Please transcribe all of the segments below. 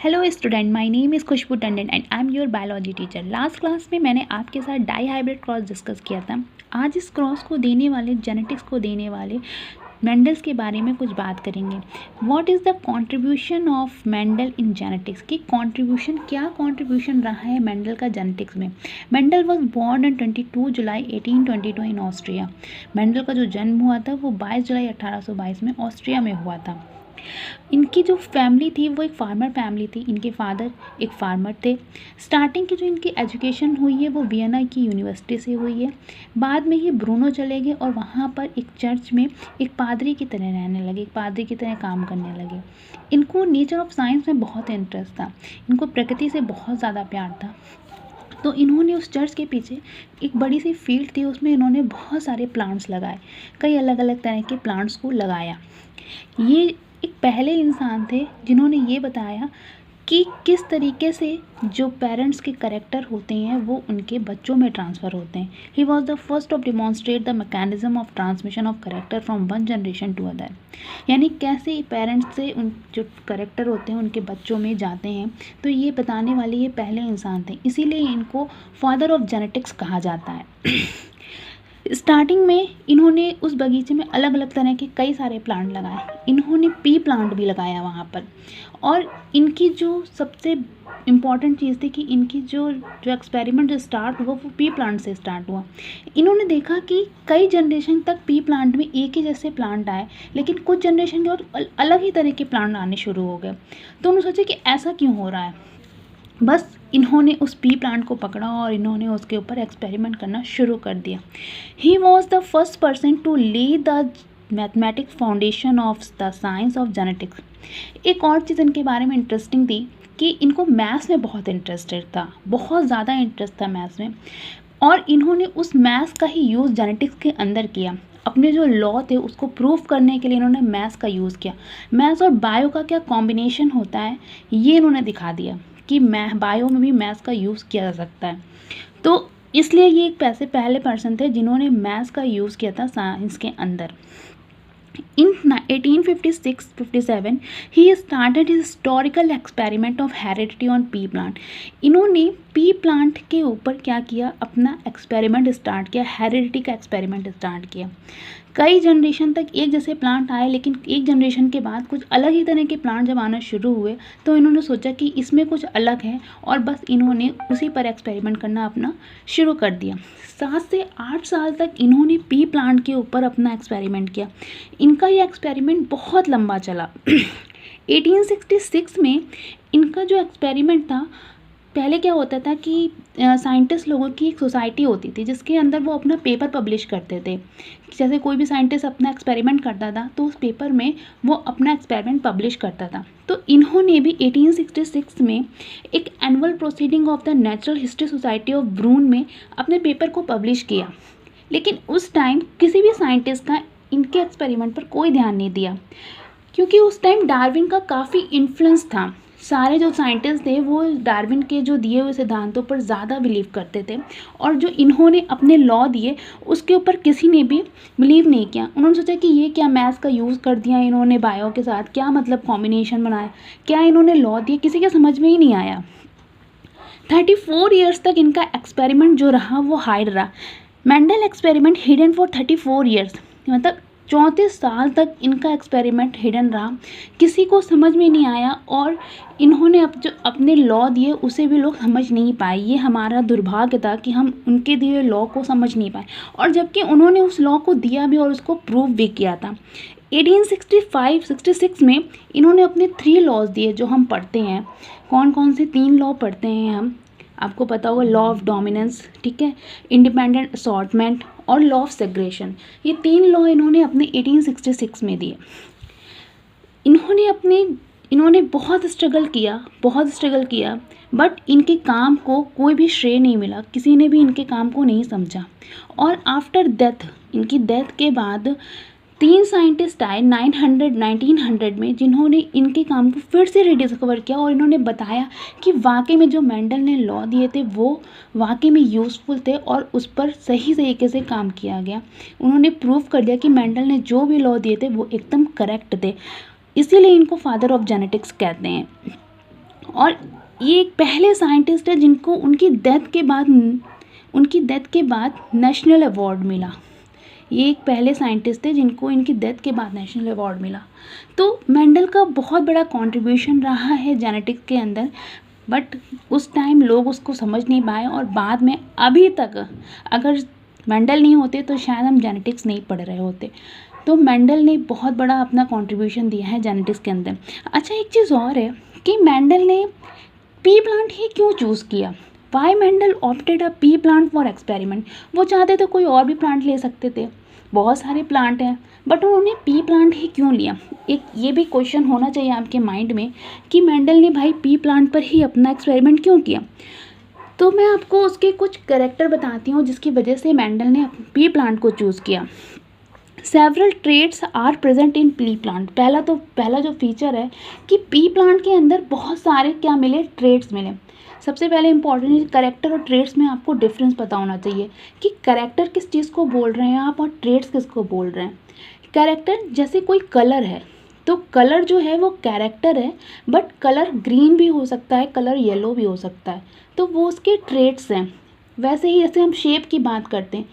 Hello student, my name is Khushboo Tandon and I am your biology teacher. Last class में मैंने आपके साथ die hybrid cross discuss किया था। आज इस क्रॉस को देने वाले, जेनेटिक्स को देने वाले मेंडल्स के बारे में कुछ बात करेंगे। What is the contribution of Mendel in genetics, की कंट्रीब्यूशन, क्या कंट्रीब्यूशन रहा है मेंडल का जेनेटिक्स में। Mendel was born on 22 July 1822 in Austria. Mendel का जो जन्म हुआ था वो 22 जुलाई 1822 में ऑस्ट्रिया में हुआ था। इनकी जो फैमिली थी वो एक फार्मर फैमिली थी। इनके फादर एक फार्मर थे। स्टार्टिंग की जो इनकी एजुकेशन हुई है वो वियना की यूनिवर्सिटी से हुई है। बाद में ये ब्रूनो चले गए और वहाँ पर एक चर्च में एक पादरी की तरह रहने लगे, एक पादरी की तरह काम करने लगे। इनको नेचर ऑफ साइंस में बहुत इंटरेस्ट था, इनको प्रकृति से बहुत ज़्यादा प्यार था। तो इन्होंने उस चर्च के पीछे एक बड़ी सी फील्ड थी, उसमें इन्होंने बहुत सारे प्लांट्स लगाए, कई अलग अलग तरह के प्लांट्स को लगाया। ये एक पहले इंसान थे जिन्होंने ये बताया कि किस तरीके से जो पेरेंट्स के करेक्टर होते हैं वो उनके बच्चों में ट्रांसफ़र होते हैं। He was the first of demonstrate the mechanism of transmission of character from one generation to other, यानी कैसे पेरेंट्स से उन जो करेक्टर होते हैं उनके बच्चों में जाते हैं। तो ये बताने वाले ये पहले इंसान थे, इसीलिए इनको फादर ऑफ जेनेटिक्स कहा जाता है। स्टार्टिंग में इन्होंने उस बगीचे में अलग अलग तरह के कई सारे प्लांट लगाए। इन्होंने पी प्लांट भी लगाया वहाँ पर। और इनकी जो सबसे इम्पॉर्टेंट चीज़ थी कि इनकी जो एक्सपेरिमेंट जो स्टार्ट हुआ वो पी प्लांट से स्टार्ट हुआ। इन्होंने देखा कि कई जनरेशन तक पी प्लांट में एक ही जैसे प्लांट आए, लेकिन कुछ जनरेशन के बाद अलग ही तरह के प्लांट आने शुरू हो गए। तो उन्होंने सोचा कि ऐसा क्यों हो रहा है। बस इन्होंने उस पी प्लांट को पकड़ा और इन्होंने उसके ऊपर एक्सपेरिमेंट करना शुरू कर दिया। He was the first person to lay the mathematics foundation of the science of genetics. एक और चीज़ इनके बारे में इंटरेस्टिंग थी कि इनको मैथ्स में बहुत इंटरेस्टेड था, बहुत ज़्यादा इंटरेस्ट था मैथ्स में। और इन्होंने उस मैथ्स का ही यूज़ जेनेटिक्स के अंदर किया। अपने जो लॉ थे उसको प्रूव करने के लिए इन्होंने मैथ्स का यूज़ किया। मैथ्स और बायो का क्या कॉम्बिनेशन होता है ये इन्होंने दिखा दिया कि बायो में भी मैथ्स का यूज़ किया जा सकता है। तो इसलिए ये एक पहले पर्सन थे जिन्होंने मैथ्स का यूज़ किया था साइंस के अंदर। In 1856-57 he started his historical experiment of heredity on pea plant. इन्होंने पी प्लांट के ऊपर क्या किया, अपना एक्सपेरिमेंट स्टार्ट किया, हेरिडिटी का एक्सपेरिमेंट स्टार्ट किया। कई जनरेशन तक एक जैसे प्लांट आए, लेकिन एक जनरेशन के बाद कुछ अलग ही तरह के प्लांट जब आना शुरू हुए तो इन्होंने सोचा कि इसमें कुछ अलग है और बस इन्होंने उसी पर एक्सपेरिमेंट करना अपना शुरू कर दिया। 7 से 8 साल तक इन्होंने पी प्लांट के ऊपर अपना एक्सपेरिमेंट किया। इनका ये एक्सपेरिमेंट बहुत लंबा चला। 1866 में इनका जो एक्सपेरिमेंट था, पहले क्या होता था कि साइंटिस्ट लोगों की एक सोसाइटी होती थी जिसके अंदर वो अपना पेपर पब्लिश करते थे। जैसे कोई भी साइंटिस्ट अपना एक्सपेरिमेंट करता था तो उस पेपर में वो अपना एक्सपेरिमेंट पब्लिश करता था। तो इन्होंने भी 1866 में एक annual proceeding of the natural history society of Brunn में अपने पेपर को पब्लिश किया। लेकिन उस टाइम किसी भी साइंटिस्ट का इनके एक्सपेरिमेंट पर कोई ध्यान नहीं दिया, क्योंकि उस टाइम डार्विन का काफ़ी इन्फ्लुएंस था। सारे जो साइंटिस्ट थे वो डार्विन के जो दिए हुए सिद्धांतों पर ज़्यादा बिलीव करते थे और जो इन्होंने अपने लॉ दिए उसके ऊपर किसी ने भी बिलीव नहीं किया। उन्होंने सोचा कि ये क्या मैथ्स का यूज़ कर दिया इन्होंने बायो के साथ, क्या मतलब कॉम्बिनेशन बनाया, क्या इन्होंने लॉ दिए, किसी के समझ में ही नहीं आया। 34 ईयर्स तक इनका एक्सपेरिमेंट जो रहा वो हाइड रहा। Mendel experiment hidden for 34 years, मतलब 34 साल तक इनका एक्सपेरिमेंट हिडन रहा, किसी को समझ में नहीं आया और इन्होंने अब जो अपने लॉ दिए उसे भी लोग समझ नहीं पाए। ये हमारा दुर्भाग्य था कि हम उनके दिए लॉ को समझ नहीं पाए, और जबकि उन्होंने उस लॉ को दिया भी और उसको प्रूव भी किया था। 1865-66 में इन्होंने अपने 3 लॉज दिए जो हम पढ़ते हैं। कौन कौन से 3 लॉ पढ़ते हैं हम, आपको पता होगा, लॉ ऑफ डोमिनेंस, ठीक है, इंडिपेंडेंट असॉर्टमेंट और लॉ ऑफ सेग्रेशन। ये 3 लॉ इन्होंने अपने 1866 में दिए। इन्होंने बहुत स्ट्रगल किया, बट इनके काम को कोई भी श्रेय नहीं मिला, किसी ने भी इनके काम को नहीं समझा। और आफ्टर डेथ, इनकी डेथ के बाद 3 साइंटिस्ट आए 1900 में जिन्होंने इनके काम को फिर से रिडिस्कवर किया और इन्होंने बताया कि वाकई में जो मेंडल ने लॉ दिए थे वो वाकई में यूज़फुल थे और उस पर सही तरीके से काम किया गया। उन्होंने प्रूव कर दिया कि मेंडल ने जो भी लॉ दिए थे वो एकदम करेक्ट थे, इसीलिए इनको फादर ऑफ जेनेटिक्स कहते हैं। और ये एक पहले साइंटिस्ट है जिनको उनकी डेथ के बाद नेशनल अवार्ड मिला। ये एक पहले साइंटिस्ट थे जिनको इनकी डेथ के बाद नेशनल अवार्ड मिला। तो मेंडल का बहुत बड़ा कंट्रीब्यूशन रहा है जेनेटिक्स के अंदर, बट उस टाइम लोग उसको समझ नहीं पाए और बाद में अभी तक अगर मेंडल नहीं होते तो शायद हम जेनेटिक्स नहीं पढ़ रहे होते। तो मेंडल ने बहुत बड़ा अपना कंट्रीब्यूशन दिया है जेनेटिक्स के अंदर। अच्छा, एक चीज़ और है कि मेंडल ने पी प्लांट ही क्यों चूज़ किया? Why Mendel opted a pea plant for experiment? वो चाहते तो कोई और भी प्लांट ले सकते थे, बहुत सारे प्लांट हैं, बट उन्होंने पी प्लांट ही क्यों लिया? एक ये भी क्वेश्चन होना चाहिए आपके माइंड में कि मेंडल ने भाई पी प्लांट पर ही अपना एक्सपेरिमेंट क्यों किया। तो मैं आपको उसके कुछ कैरेक्टर बताती हूँ जिसकी वजह से मेंडल ने पी प्लांट को चूज़ किया। Several traits are present in pea plant. पहला जो फीचर है कि पी प्लांट के अंदर बहुत सारे क्या मिले, ट्रेट्स मिले। सबसे पहले इंपॉर्टेंट कैरेक्टर और ट्रेट्स में आपको डिफरेंस पता होना चाहिए कि कैरेक्टर किस चीज़ को बोल रहे हैं आप और ट्रेट्स किसको बोल रहे हैं। कैरेक्टर जैसे कोई कलर है तो कलर जो है वो कैरेक्टर है, बट कलर ग्रीन भी हो सकता है, कलर येलो भी हो सकता है, तो वो उसके ट्रेट्स हैं। वैसे ही जैसे हम शेप की बात करते हैं,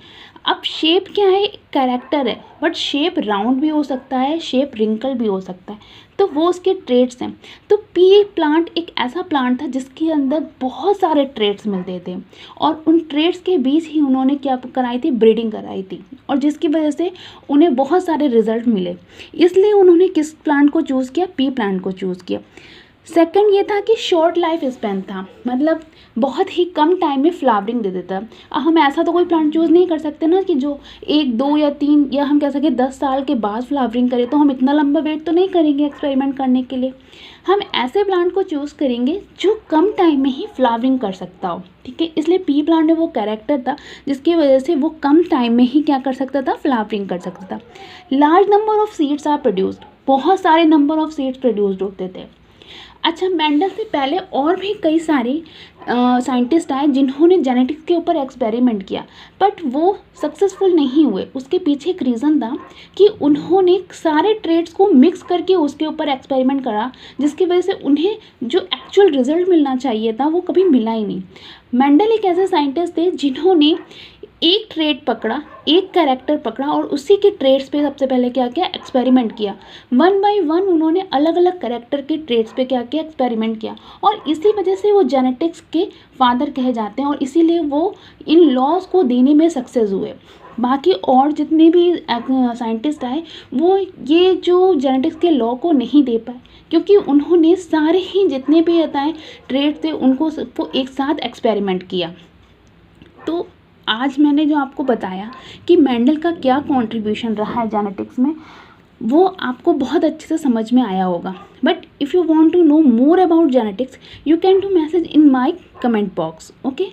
अब शेप क्या है, कैरेक्टर है, बट शेप राउंड भी हो सकता है, शेप रिंकल भी हो सकता है, तो वो उसके ट्रेट्स हैं। तो पी प्लांट एक ऐसा प्लांट था जिसके अंदर बहुत सारे ट्रेट्स मिलते थे और उन ट्रेट्स के बीच ही उन्होंने क्या कराई थी, ब्रीडिंग कराई थी, और जिसकी वजह से उन्हें बहुत सारे रिजल्ट मिले। इसलिए उन्होंने किस प्लांट को चूज़ किया, पी प्लांट को चूज़ किया। सेकंड ये था कि शॉर्ट लाइफ स्पैन था, मतलब बहुत ही कम टाइम में फ्लावरिंग दे देता है। अब हम ऐसा तो कोई प्लांट चूज़ नहीं कर सकते ना कि जो 1, 2 या 3 या हम कह सकें 10 साल के बाद फ्लावरिंग करे, तो हम इतना लंबा वेट तो नहीं करेंगे एक्सपेरिमेंट करने के लिए। हम ऐसे प्लांट को चूज़ करेंगे जो कम टाइम में ही फ्लावरिंग कर सकता हो, ठीक है। इसलिए पी प्लांट में वो कैरेक्टर था जिसकी वजह से वो कम टाइम में ही क्या कर सकता था, फ्लावरिंग कर सकता था। Large number of seeds are produced, बहुत सारे नंबर ऑफ सीड्स प्रोड्यूस्ड होते थे। अच्छा, मेंडल से पहले और भी कई सारे साइंटिस्ट आए जिन्होंने जेनेटिक्स के ऊपर एक्सपेरिमेंट किया, बट वो सक्सेसफुल नहीं हुए। उसके पीछे एक रीज़न था कि उन्होंने सारे ट्रेड्स को मिक्स करके उसके ऊपर एक्सपेरिमेंट करा, जिसकी वजह से उन्हें जो एक्चुअल रिजल्ट मिलना चाहिए था वो कभी मिला ही नहीं। मेंडल एक ऐसे साइंटिस्ट थे जिन्होंने एक ट्रेड पकड़ा, एक कैरेक्टर पकड़ा और उसी के ट्रेड्स पे सबसे पहले क्या किया, एक्सपेरिमेंट किया। 1 बाय 1 उन्होंने अलग अलग कैरेक्टर के ट्रेड्स पे क्या किया, एक्सपेरिमेंट किया, और इसी वजह से वो जेनेटिक्स के फादर कहे जाते हैं और इसीलिए वो इन लॉज को देने में सक्सेस हुए। बाकी और जितने भी साइंटिस्ट आए वो ये जो जेनेटिक्स के लॉ को नहीं दे पाए, क्योंकि उन्होंने सारे ही जितने भी बताए ट्रेड थे उनको सबको एक साथ एक्सपेरिमेंट किया। तो आज मैंने जो आपको बताया कि मेंडल का क्या कंट्रीब्यूशन रहा है जेनेटिक्स में, वो आपको बहुत अच्छे से समझ में आया होगा। But if you want to know more about genetics, you can do message in my comment box, okay.